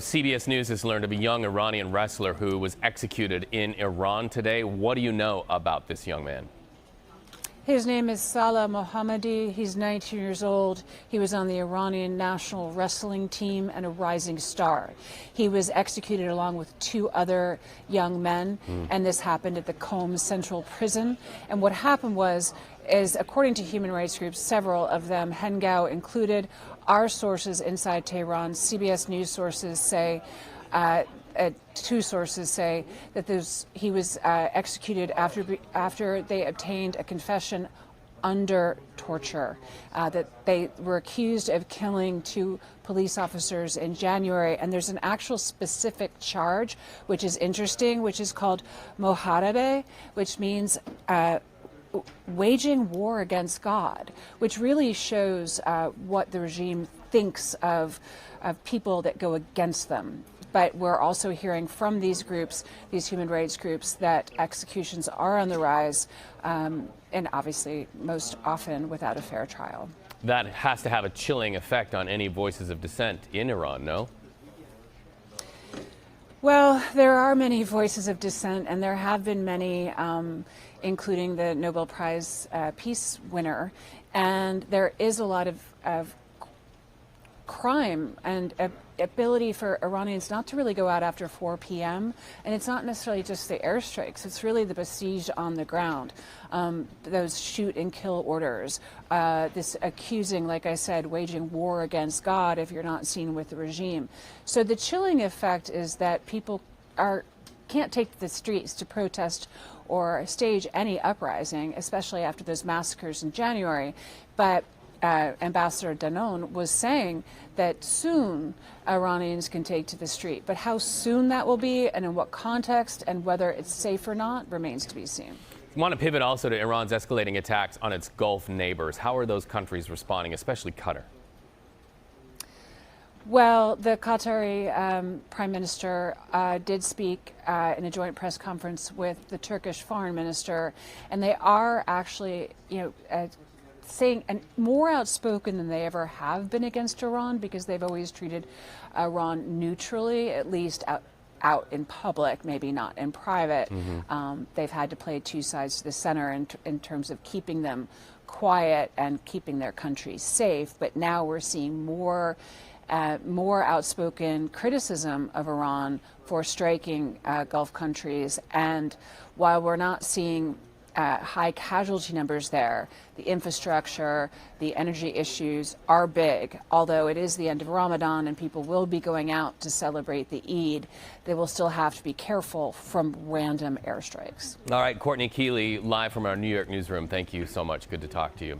CBS News has learned of a young Iranian wrestler who was executed in Iran today. What do you know about this young man? His name is Saleh Mohammadi. He's 19 years old. He was on the Iranian national wrestling team and a rising star. He was executed along with two other young men, and this happened at the Qom Central Prison. And what happened is, according to human rights groups, several of them, Hengao included, our sources inside Tehran, CBS News sources say, two sources say that he was executed after they obtained a confession under torture, that they were accused of killing two police officers in January. And there's an actual specific charge, which is interesting, which is called Moharabe, which means waging war against God, which really shows what the regime thinks of people that go against them. But we're also hearing from these groups, these human rights groups, that executions are on the rise, and obviously most often without a fair trial. That has to have a chilling effect on any voices of dissent in Iran, no? Well, there are many voices of dissent, and there have been many, including the Nobel Prize Peace winner. And there is a lot of crime and ability for Iranians not to really go out after 4 p.m. And it's not necessarily just the airstrikes. It's really the besieged on the ground, those shoot and kill orders, this accusing, like I said, waging war against God if you're not seen with the regime. So the chilling effect is that people can't take to the streets to protest or stage any uprising, especially after those massacres in January. But Ambassador Danon was saying that soon Iranians can take to the street. But how soon that will be and in what context and whether it's safe or not remains to be seen. I want to pivot also to Iran's escalating attacks on its Gulf neighbors. How are those countries responding, especially Qatar? Well, the Qatari Prime Minister did speak in a joint press conference with the Turkish Foreign Minister, and they are actually, saying and more outspoken than they ever have been against Iran, because they've always treated Iran neutrally, at least out in public, maybe not in private. They've had to play two sides to the center in terms of keeping them quiet and keeping their country safe. But now we're seeing more outspoken criticism of Iran for striking Gulf countries. And while we're not seeing high casualty numbers there, the infrastructure, the energy issues are big. Although it is the end of Ramadan and people will be going out to celebrate the Eid, they will still have to be careful from random airstrikes. All right, Courtney Kealy, live from our New York newsroom. Thank you so much. Good to talk to you.